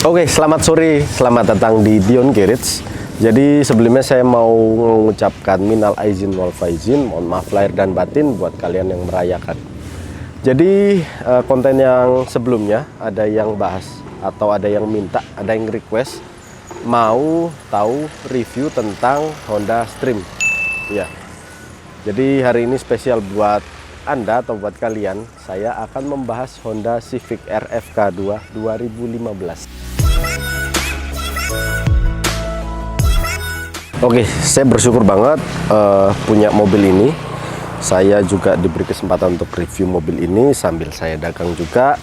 Oke, selamat sore, selamat datang di Dion Garage. Jadi sebelumnya saya mau mengucapkan minal aizin wal faizin, mohon maaf lahir dan batin buat kalian yang merayakan. Jadi konten yang sebelumnya ada yang bahas atau ada yang minta, ada yang request mau tahu review tentang Honda Stream. Ya. Jadi hari ini spesial buat Anda atau buat kalian, saya akan membahas Honda Civic RFK2 2015. Oke, saya bersyukur banget punya mobil ini. Saya juga diberi kesempatan untuk review mobil ini sambil saya dagang juga.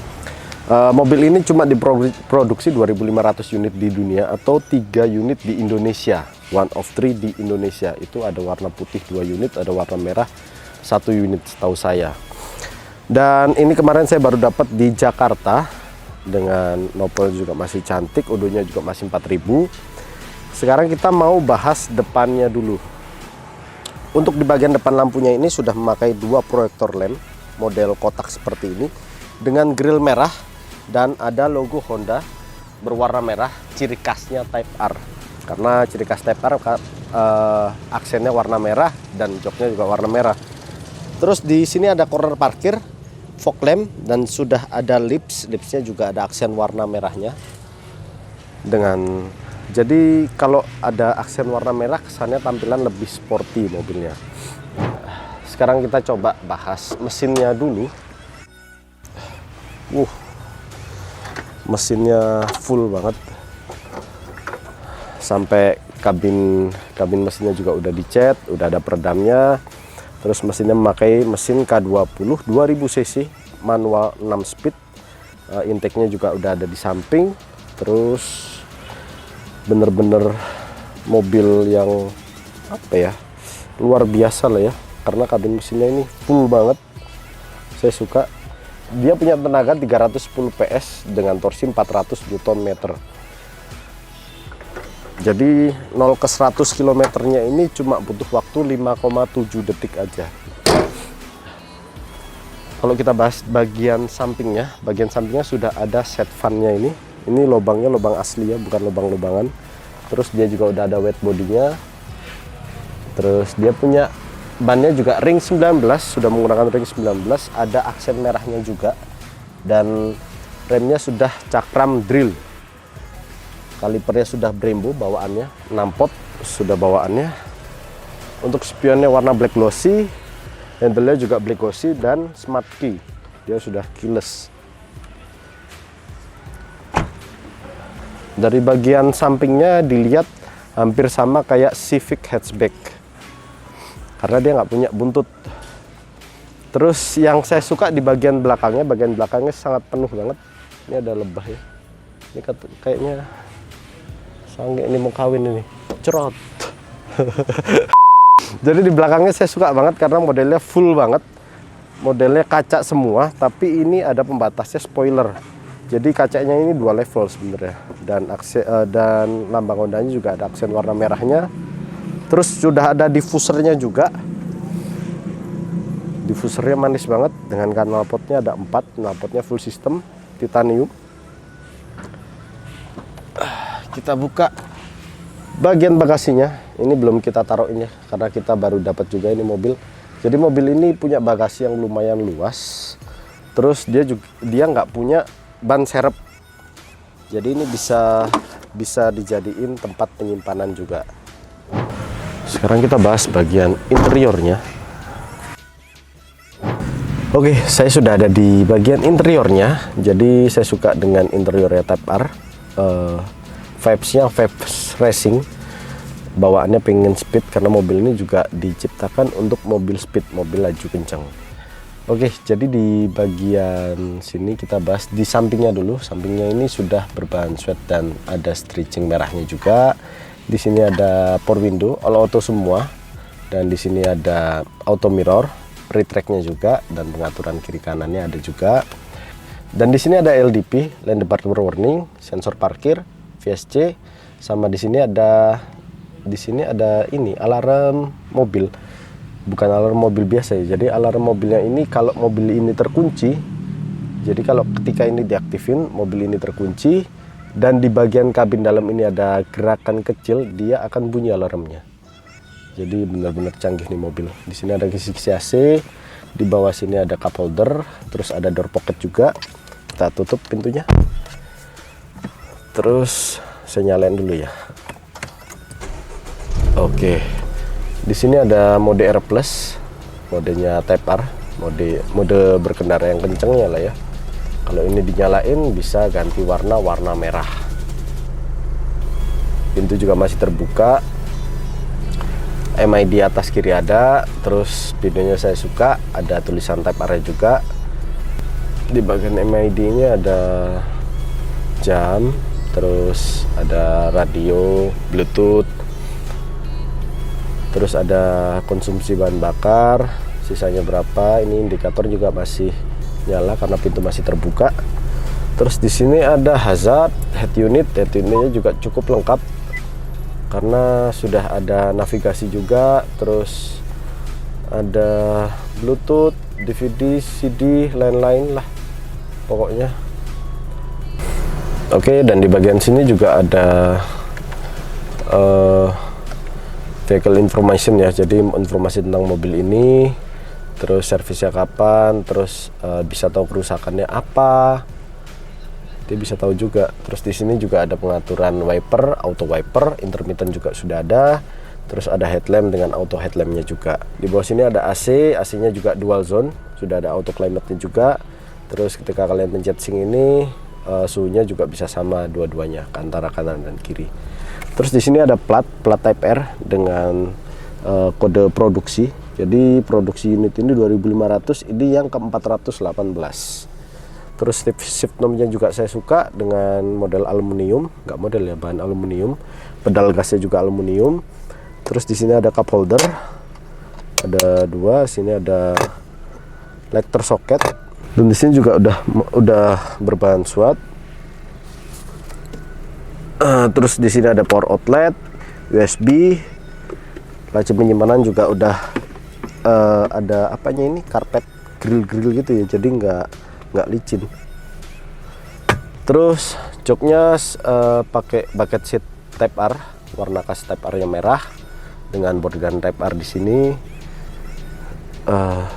Mobil ini cuma diproduksi 2.500 unit di dunia atau 3 unit di Indonesia. One of 3 di Indonesia. Itu ada warna putih 2 unit, ada warna merah 1 unit setahu saya. Dan ini kemarin saya baru dapat di Jakarta dengan nopel juga masih cantik, odonya juga masih 4000. Sekarang kita mau bahas depannya dulu. Untuk di bagian depan lampunya ini sudah memakai 2 proyektor lamp model kotak seperti ini dengan grill merah dan ada logo Honda berwarna merah, ciri khasnya Type R. Karena ciri khas Type R aksennya warna merah dan joknya juga warna merah. Terus di sini ada corner parkir, fog lamp dan sudah ada lipsnya juga ada aksen warna merahnya. Jadi kalau ada aksen warna merah kesannya tampilan lebih sporty mobilnya. Sekarang kita coba bahas mesinnya dulu. Mesinnya full banget. Sampai kabin mesinnya juga udah dicat, udah ada peredamnya. Terus mesinnya memakai mesin K20 2000 cc, manual 6 speed. Intake-nya juga udah ada di samping. Terus bener-bener mobil yang luar biasa lah ya, karena kabin mesinnya ini full banget. Saya suka. Dia punya tenaga 310 PS dengan torsi 400 Nm. Jadi 0 ke 100 km nya ini cuma butuh waktu 5,7 detik aja. Kalau kita bahas bagian sampingnya sudah ada set fan-nya ini. Ini lubangnya lubang asli ya, bukan lubang-lubangan. Terus dia juga udah ada wet bodinya. Terus dia punya bannya juga ring 19, sudah menggunakan ring 19, ada aksen merahnya juga. Dan remnya sudah cakram drill. Kalipernya sudah Brembo bawaannya, 6 pot sudah bawaannya. Untuk spionnya warna black glossy, handle-nya juga black glossy dan smart key. Dia sudah keyless. Dari bagian sampingnya dilihat hampir sama kayak Civic hatchback, karena dia nggak punya buntut. Terus yang saya suka di bagian belakangnya sangat penuh banget. Ini ada lebah ya. Ini kayaknya sange ini mau kawin ini. Cerot. Jadi di belakangnya saya suka banget karena modelnya full banget. Modelnya kaca semua, tapi ini ada pembatasnya spoiler. Jadi kacanya ini 2 level sebenarnya, dan lambang Hondanya juga ada aksen warna merahnya. Terus sudah ada diffusernya juga. Diffusernya manis banget dengan knalpotnya ada 4, knalpotnya full system titanium. Kita buka bagian bagasinya. Ini belum kita taruhin ya, karena kita baru dapat juga ini mobil. Jadi mobil ini punya bagasi yang lumayan luas. Terus dia nggak punya ban serep, jadi ini bisa dijadiin tempat penyimpanan juga. Sekarang kita bahas bagian interiornya. Oke, saya sudah ada di bagian interiornya. Jadi saya suka dengan interiornya Type R. Vibes-nya vibes racing, bawaannya pengen speed karena mobil ini juga diciptakan untuk mobil speed, mobil laju kencang. Oke, jadi di bagian sini kita bahas di sampingnya dulu. Sampingnya ini sudah berbahan sweat dan ada stitching merahnya juga. Di sini ada power window, all auto semua. Dan di sini ada auto mirror, retract-nya juga, dan pengaturan kiri kanannya ada juga. Dan di sini ada LDP, lane departure warning, sensor parkir, VSC, sama di sini ada ini alarm mobil. Bukan alarm mobil biasa ya, jadi alarm mobilnya ini kalau mobil ini terkunci, jadi kalau ketika ini diaktifin mobil ini terkunci, Dan di bagian kabin dalam ini ada gerakan kecil, dia akan bunyi alarmnya. Jadi benar-benar canggih nih mobil. Di sini ada kisi-kisi AC, di bawah sini ada cup holder, terus ada door pocket juga. Kita tutup pintunya. Terus saya nyalain dulu ya. Oke. Di sini ada mode R+, modenya Type R, mode berkendara yang kencengnya lah ya. Kalau ini dinyalain bisa ganti warna merah. Pintu juga masih terbuka. MID atas kiri ada, terus pintunya saya suka, ada tulisan Type R juga. Di bagian MID-nya ada jam, terus ada radio, Bluetooth, terus ada konsumsi bahan bakar, sisanya berapa. Ini indikator juga masih nyala karena pintu masih terbuka. Terus di sini ada hazard, head unitnya juga cukup lengkap karena sudah ada navigasi juga, terus ada Bluetooth, DVD, CD, lain-lain lah pokoknya. Oke, dan di bagian sini juga ada vehicle information ya, jadi informasi tentang mobil ini, terus servisnya kapan, terus bisa tahu kerusakannya apa, dia bisa tahu juga. Terus di sini juga ada pengaturan wiper, auto wiper, intermittent juga sudah ada. Terus ada headlamp dengan auto headlampnya juga. Di bawah sini ada AC, AC-nya juga dual zone, sudah ada auto climate-nya juga. Terus ketika kalian pencet sing ini, suhunya juga bisa sama dua-duanya, antara kanan dan kiri. Terus di sini ada plat Type R dengan kode produksi. Jadi produksi unit ini 2500, ini yang ke 418. Terus shift knob-nya juga saya suka dengan model aluminium, nggak model ya, bahan aluminium. Pedal gasnya juga aluminium. Terus di sini ada cup holder, ada dua. Sini ada lighter socket. Dan di sini juga udah berbahan SWAT. Terus di sini ada power outlet, USB, laci penyimpanan juga udah ada apanya ini, karpet grill gitu ya, jadi nggak licin. Terus joknya pakai bucket seat Type R, warna khas Type R yang merah dengan bordiran Type R di sini.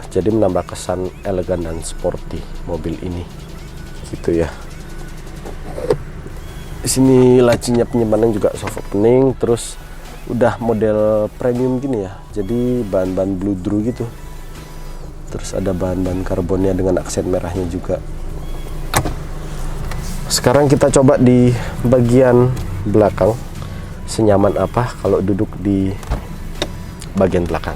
Jadi menambah kesan elegan dan sporty mobil ini, gitu ya. Di sini lacinya penyimpanan juga soft opening, terus udah model premium gini ya, jadi bahan-bahan bludru gitu. Terus ada bahan-bahan karbonnya dengan aksen merahnya juga. Sekarang kita coba di bagian belakang, senyaman apa kalau duduk di bagian belakang.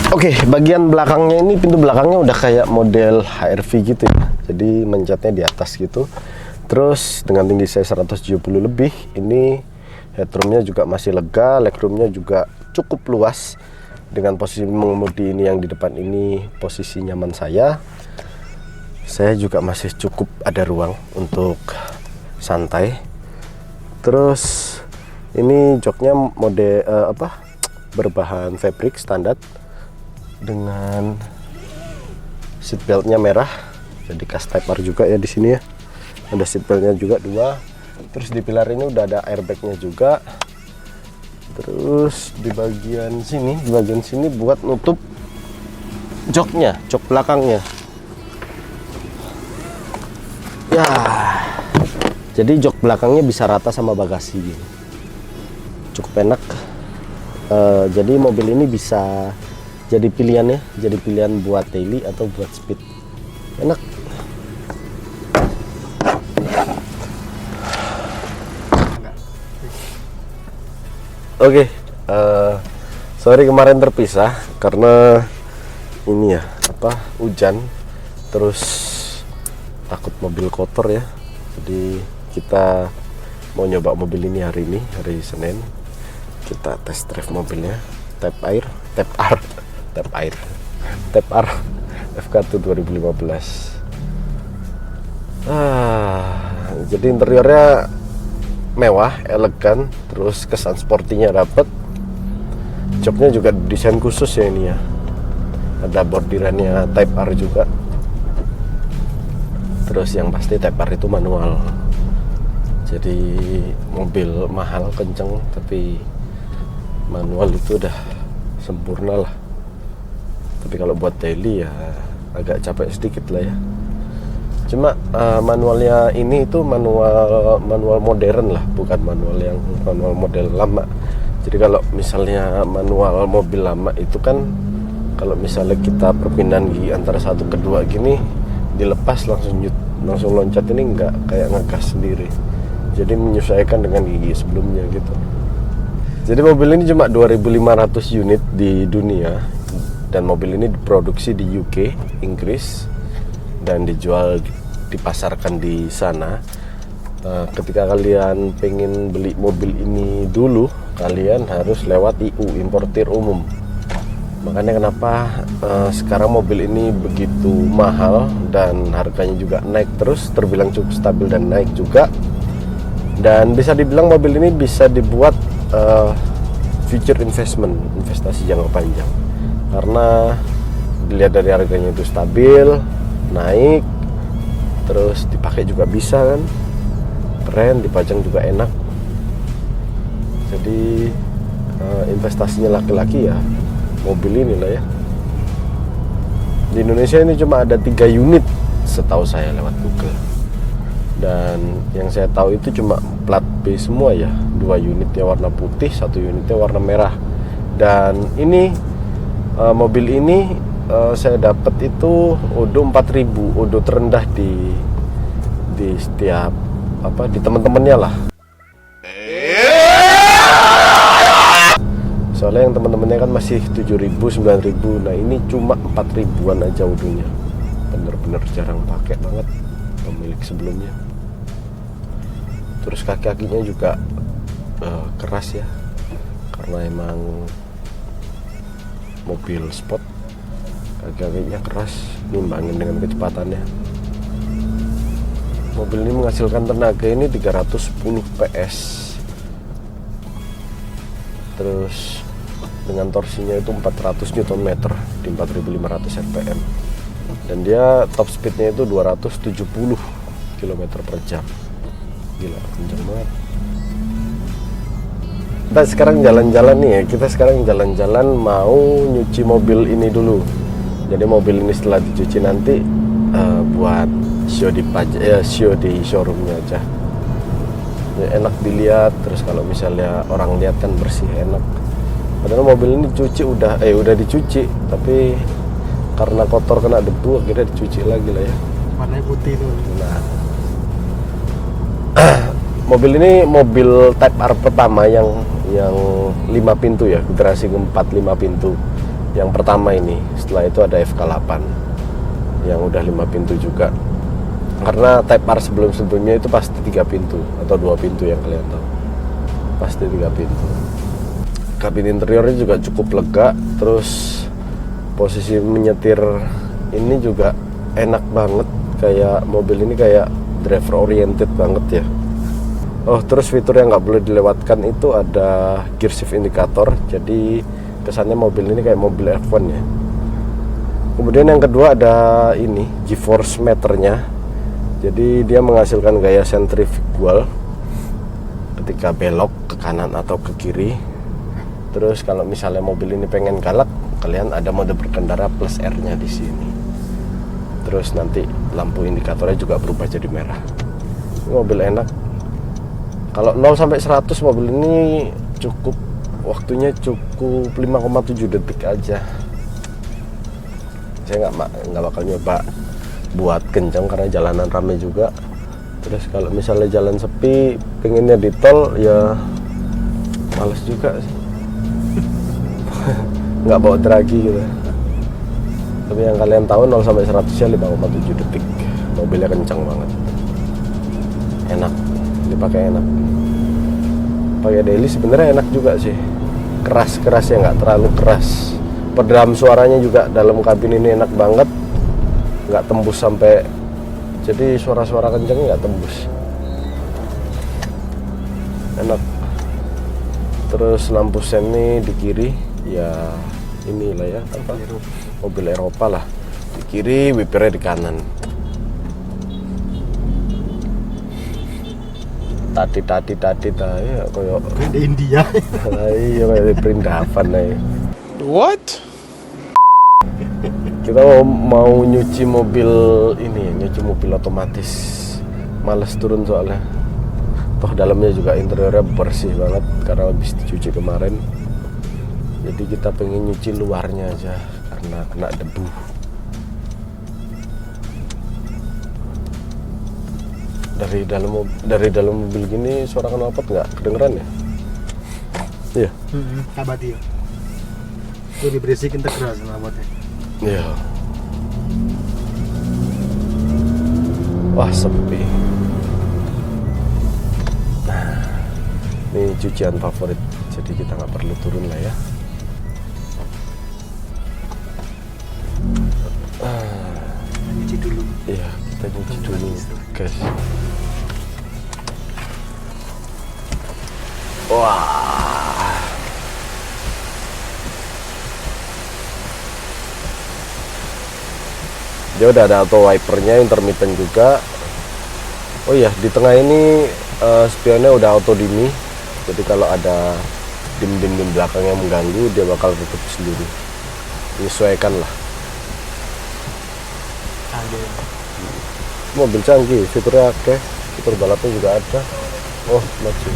Oke, bagian belakangnya ini, pintu belakangnya udah kayak model HRV gitu ya, jadi mencetnya di atas gitu. Terus dengan tinggi saya 170 lebih, ini headroomnya juga masih lega, legroomnya juga cukup luas. Dengan posisi mengemudi ini yang di depan ini posisi nyaman saya juga masih cukup ada ruang untuk santai. Terus ini joknya mode berbahan fabric standar dengan seatbeltnya merah, jadi khas Type R juga ya. Di sini ya ada seatbeltnya juga dua. Terus di pilar ini udah ada airbagnya juga. Terus di bagian sini buat nutup joknya, jok belakangnya ya, jadi jok belakangnya bisa rata sama bagasi gini, cukup enak. Jadi mobil ini bisa jadi pilihannya, jadi pilihan buat daily atau buat speed, enak. Oke, sorry kemarin terpisah karena ini ya, hujan, terus takut mobil kotor ya. Jadi kita mau nyoba mobil ini hari Senin. Kita test drive mobilnya, Type R FK2 2015. Jadi interiornya mewah, elegan, terus kesan sportinya dapet. Joknya juga desain khusus ya ini ya. Ada bordirannya Type R juga. Terus yang pasti Type R itu manual. Jadi mobil mahal kenceng, tapi manual itu udah sempurna lah. Tapi kalau buat daily ya agak capek sedikit lah ya. Cuma manualnya ini itu manual modern lah, bukan manual model lama. Jadi kalau misalnya manual mobil lama itu kan, kalau misalnya kita perpindahan gigi antara satu ke dua gini, dilepas langsung loncat, ini nggak kayak ngegas sendiri. Jadi menyesuaikan dengan gigi sebelumnya gitu. Jadi mobil ini cuma 2.500 unit di dunia, dan mobil ini diproduksi di UK, Inggris, dan dijual, dipasarkan di sana. Ketika kalian pengen beli mobil ini dulu, kalian harus lewat IU, importir umum. Makanya kenapa sekarang mobil ini begitu mahal dan harganya juga naik terus, terbilang cukup stabil dan naik juga. Dan bisa dibilang mobil ini bisa dibuat future investment, investasi jangka panjang, karena dilihat dari harganya itu stabil, naik, terus dipakai juga bisa kan, keren, dipajang juga enak. Jadi investasinya laki-laki ya mobil ini lah ya. Di Indonesia ini cuma ada 3 unit setahu saya lewat Google. Dan yang saya tahu itu cuma plat B semua ya. 2 unitnya warna putih, 1 unitnya warna merah. Dan ini mobil ini saya dapat itu Odo 4000, Odo terendah di setiap di teman-temannya lah. Soalnya yang teman-temannya kan masih 7.000, 9.000. Nah ini cuma 4.000-an aja Odonya. Bener-bener jarang pakai banget pemilik sebelumnya. Terus kaki-kakinya juga keras ya, karena emang mobil sport. Kaki-kakinya keras, nimbangin dengan kecepatannya. Mobil ini menghasilkan tenaga ini 310 PS. Terus dengan torsinya itu 400 Nm di 4.500 rpm. Dan dia top speednya itu 270 km per jam. Gila, kenceng banget. Kita sekarang jalan-jalan nih ya. Kita sekarang jalan-jalan mau nyuci mobil ini dulu. Jadi mobil ini setelah dicuci nanti buat show di showroomnya aja. Ya, enak dilihat. Terus kalau misalnya orang lihat kan bersih, enak. Padahal mobil ini udah dicuci, tapi karena kotor kena debu akhirnya dicuci lagi lah ya. Warnanya putih tuh. Nah, mobil ini mobil Type R pertama yang 5 pintu ya, generasi keempat 5 pintu. Yang pertama ini, setelah itu ada FK8 yang udah 5 pintu juga. Karena Type R sebelum-sebelumnya itu pasti 3 pintu atau 2 pintu yang kalian tahu. Pasti 3 pintu. Kabin interiornya juga cukup lega, terus posisi menyetir ini juga enak banget, kayak mobil ini kayak driver oriented banget ya. Oh, terus fitur yang nggak boleh dilewatkan itu ada gear shift indicator, jadi kesannya mobil ini kayak mobil F1 ya. Kemudian yang kedua ada ini G-force meternya, jadi dia menghasilkan gaya sentrifugal ketika belok ke kanan atau ke kiri. Terus kalau misalnya mobil ini pengen galak, kalian ada mode berkendara plus R-nya di sini. Terus nanti lampu indikatornya juga berubah jadi merah. Ini mobil enak. Kalau 0 sampai 100 mobil ini cukup, waktunya cukup 5,7 detik aja. Saya nggak bakal nyoba buat kencang karena jalanan ramai juga. Terus kalau misalnya jalan sepi, pengennya di tol ya males juga sih. Nggak bawa dragi gitu. Tapi yang kalian tahu 0 sampai 100 nya 5,7 detik. Mobilnya kencang banget. Enak, dipakai enak. Pakai daily sebenarnya enak juga sih. Keras ya, nggak terlalu keras. Peredam suaranya juga dalam kabin ini enak banget. Nggak tembus sampai, jadi suara-suara kencang nggak tembus. Enak. Terus lampu sen ini di kiri ya, inilah ya mobil Eropa lah. Di kiri, wipernya di kanan. tadi ya koyo di India. iya kayak perindavan aja. What? Kita mau nyuci mobil ini, nyuci mobil otomatis. Males turun soalnya. Toh dalamnya juga interiornya bersih banget karena habis dicuci kemarin. Jadi kita pengen nyuci luarnya aja karena kena debu. Dari dalam mobil gini suara knalpot nggak kedengeran ya? Iya. Kabati ya. Lebih berisik kita keras knalpotnya. Iya. Wah sepi. Nah, ini cucian favorit, jadi kita nggak perlu turun lah ya. Nyuci dulu. Iya, kita nyuci dulu, guys. Wah. Dia udah ada auto wipernya, intermittent juga. Oh iya, di tengah ini spionnya udah auto dimi. Jadi kalau ada dim-dim belakang yang mengganggu, dia bakal tutup sendiri. Menyesuaikan lah. Mobil canggih, fiturnya oke, fitur balapnya juga ada. Oh, maju.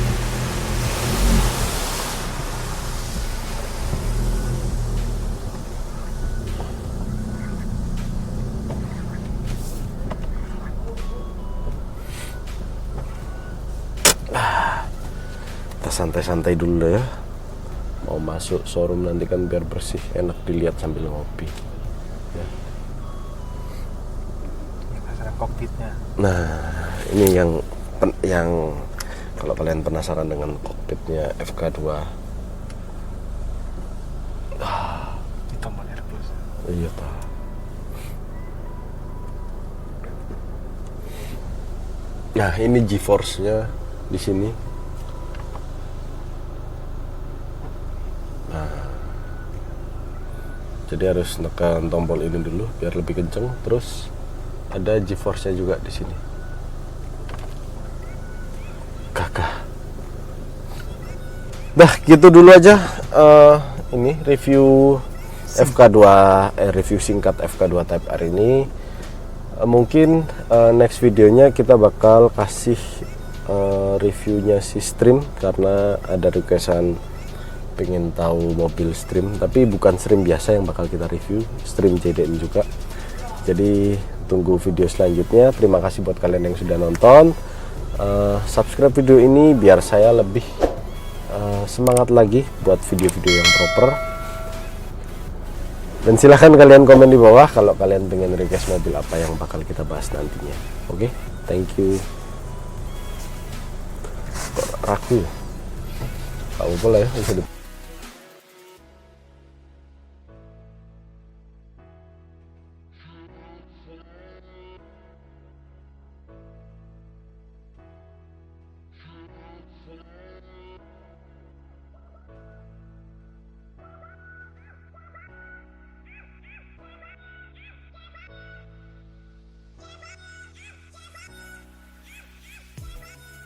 Kita santai-santai dulu ya. Mau masuk showroom nanti kan biar bersih, enak dilihat sambil ngopi. Ya. Kokpitnya. Nah, ini yang kalau kalian penasaran dengan kokpitnya FK2. Di tombol Airbus. Iya Pak. Nah, ini GeForce-nya di sini. Nah, jadi harus tekan tombol ini dulu biar lebih kenceng. Terus ada GeForce-nya juga di sini. Kakak. Dah, gitu dulu aja. Ini review FK2, review singkat FK2 Type R ini. Mungkin next videonya kita bakal kasih reviewnya si Stream karena ada requestan pengen tahu mobil Stream, tapi bukan Stream biasa yang bakal kita review, Stream JDM juga. Jadi tunggu video selanjutnya. Terima kasih buat kalian yang sudah nonton. Subscribe video ini biar saya lebih semangat lagi buat video-video yang proper. Dan silahkan kalian komen di bawah kalau kalian pengen request mobil apa yang bakal kita bahas nantinya. Oke, thank you. Kok ragu? Gak apa-apa lah ya, bisa